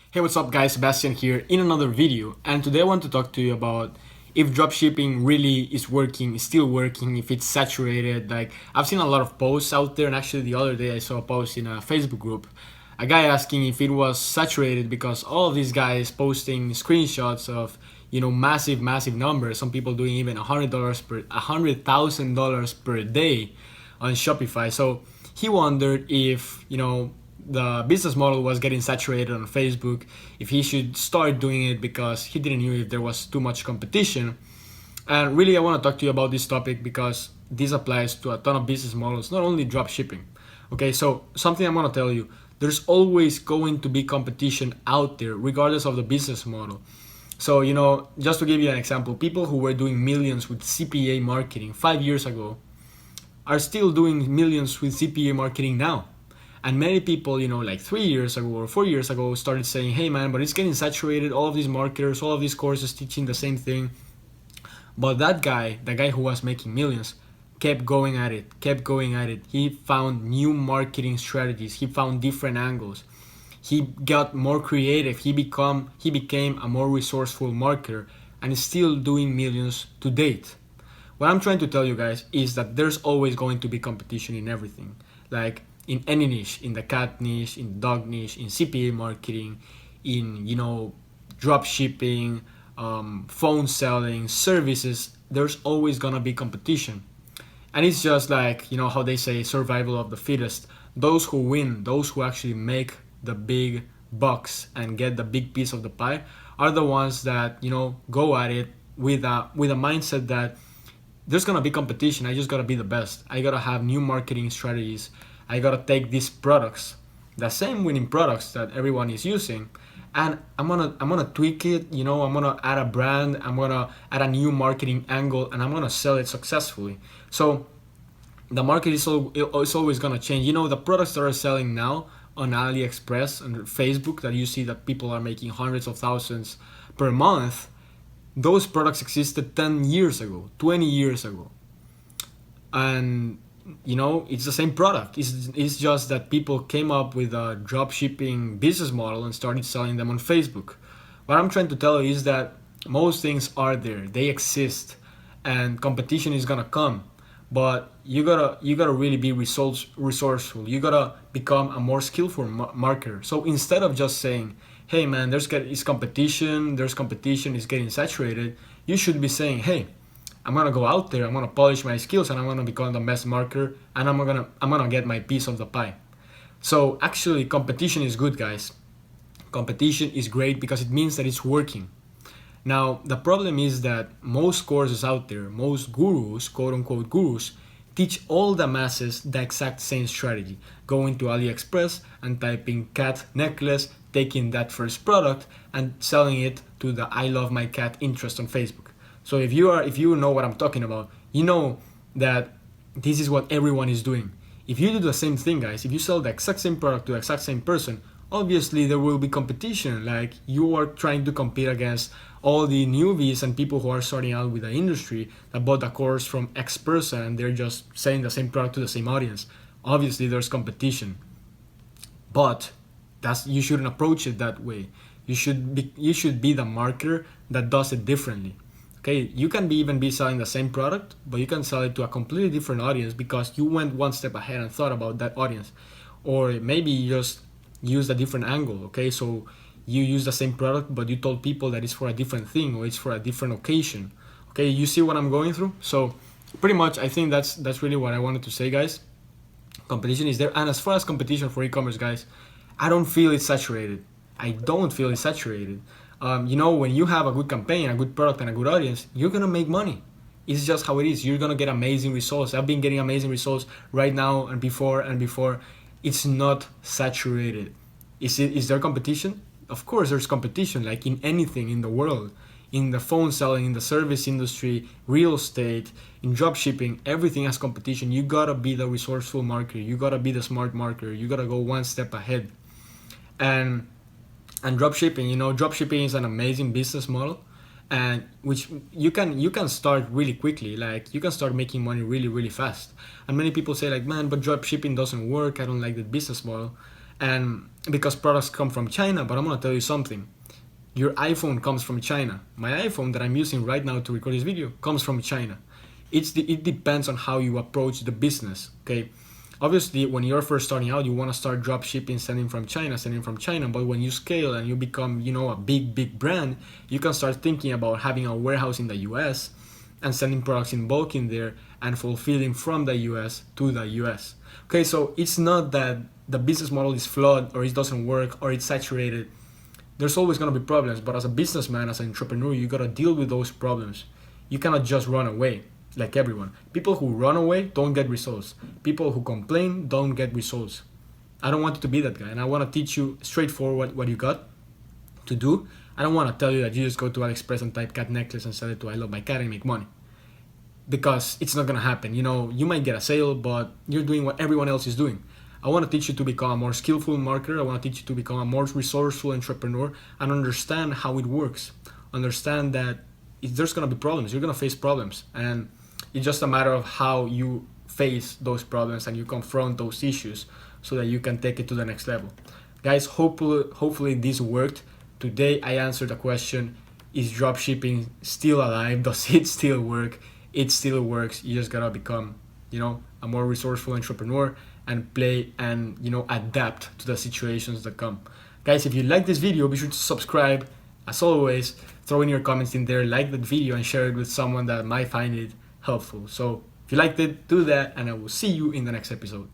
Hey, what's up guys, Sebastian here in another video, and today I want to talk to you about if dropshipping really is working, is still working, if it's saturated. Like, I've seen a lot of posts out there, and actually the other day I saw a post in a Facebook group, a guy asking if it was saturated because all of these guys posting screenshots of, massive numbers, some people doing even $100,000 per day on Shopify. So he wondered if, the business model was getting saturated on Facebook, if he should start doing it because he didn't know if there was too much competition. And really, I want to talk to you about this topic because this applies to a ton of business models, not only drop shipping. Okay, so something I'm going to tell you, there's always going to be competition out there, regardless of the business model. So, just to give you an example, people who were doing millions with CPA marketing 5 years ago are still doing millions with CPA marketing now. And many people, like 3 years ago or 4 years ago, started saying, hey man, but it's getting saturated, all of these marketers, all of these courses teaching the same thing. But that guy, the guy who was making millions, kept going at it, kept going at it. He found new marketing strategies, he found different angles. He got more creative, he became a more resourceful marketer, and is still doing millions to date. What I'm trying to tell you guys is that there's always going to be competition in everything. Like, in any niche, in the cat niche, in the dog niche, in CPA marketing, in drop shipping, phone selling, services, there's always gonna be competition. And it's just like, how they say, survival of the fittest. Those who win, those who actually make the big bucks and get the big piece of the pie, are the ones that go at it with a mindset that there's gonna be competition. I just gotta be the best. I gotta have new marketing strategies. I gotta take these products, the same winning products that everyone is using, and I'm gonna tweak it. I'm gonna add a brand. I'm gonna add a new marketing angle, and I'm gonna sell it successfully. So the market is always gonna change. The products that are selling now on AliExpress and Facebook, that you see that people are making hundreds of thousands per month, those products existed 10 years ago, 20 years ago. And it's the same product. It's just that people came up with a drop shipping business model and started selling them on Facebook. What I'm trying to tell you is that most things are there, they exist, and competition is gonna come. But you gotta really be resourceful. You gotta become a more skillful marketer. So instead of just saying, hey man, there's competition, it's getting saturated, you should be saying, hey, I'm gonna go out there, I'm gonna polish my skills, and I'm gonna become the best marketer, and I'm gonna get my piece of the pie. So actually, competition is good, guys. Competition is great because it means that it's working. Now, the problem is that most courses out there, most gurus, quote unquote gurus, teach all the masses the exact same strategy. Going to AliExpress and typing cat necklace, taking that first product and selling it to the I love my cat interest on Facebook. So if you know what I'm talking about, you know that this is what everyone is doing. If you do the same thing, guys, if you sell the exact same product to the exact same person, obviously there will be competition. Like, you are trying to compete against all the newbies and people who are starting out with the industry that bought a course from X person and they're just selling the same product to the same audience. Obviously there's competition, but you shouldn't approach it that way. You should be the marketer that does it differently. Okay, you can even be selling the same product, but you can sell it to a completely different audience because you went one step ahead and thought about that audience. Or maybe you just used a different angle. Okay, so you use the same product, but you told people that it's for a different thing or it's for a different occasion. Okay, you see what I'm going through? So pretty much, I think that's really what I wanted to say, guys. Competition is there, and as far as competition for e-commerce, guys, I don't feel it's saturated. I don't feel it's saturated. When you have a good campaign, a good product, and a good audience, you're gonna make money. It's just how it is. You're gonna get amazing results. I've been getting amazing results right now and before and before. It's not saturated. Is there competition? Of course there's competition, like in anything in the world. In the phone selling, in the service industry, real estate, in drop shipping, everything has competition. You gotta be the resourceful marketer. You gotta be the smart marketer. You gotta go one step ahead. And drop shipping, drop shipping is an amazing business model, and which you can start really quickly. Like, you can start making money really fast. And many people say, like, man, but drop shipping doesn't work, I don't like the business model. And because products come from China, but I'm gonna tell you something. Your iPhone comes from China. My iPhone that I'm using right now to record this video comes from China. It depends on how you approach the business, okay? Obviously, when you're first starting out, you want to start drop shipping, sending from China. But when you scale and you become, a big brand, you can start thinking about having a warehouse in the US and sending products in bulk in there and fulfilling from the US to the US. Okay, so it's not that the business model is flawed or it doesn't work or it's saturated. There's always gonna be problems, but as a businessman, as an entrepreneur, you gotta deal with those problems. You cannot just run away like everyone. People who run away don't get results. People who complain don't get results. I don't want you to be that guy, and I want to teach you straightforward what you got to do. I don't want to tell you that you just go to AliExpress and type cat necklace and sell it to I love my cat and make money, because it's not gonna happen. You might get a sale, but you're doing what everyone else is doing. I want to teach you to become a more skillful marketer. I want to teach you to become a more resourceful entrepreneur and understand how it works. Understand that if there's gonna be problems, you're gonna face problems, and it's just a matter of how you face those problems and you confront those issues so that you can take it to the next level. Guys, hopefully this worked. Today I answered the question, is dropshipping still alive? Does it still work? It still works. You just gotta become, a more resourceful entrepreneur and play and, adapt to the situations that come. Guys, if you like this video, be sure to subscribe. As always, throw in your comments in there, like that video and share it with someone that might find it helpful. So if you liked it, do that, and I will see you in the next episode.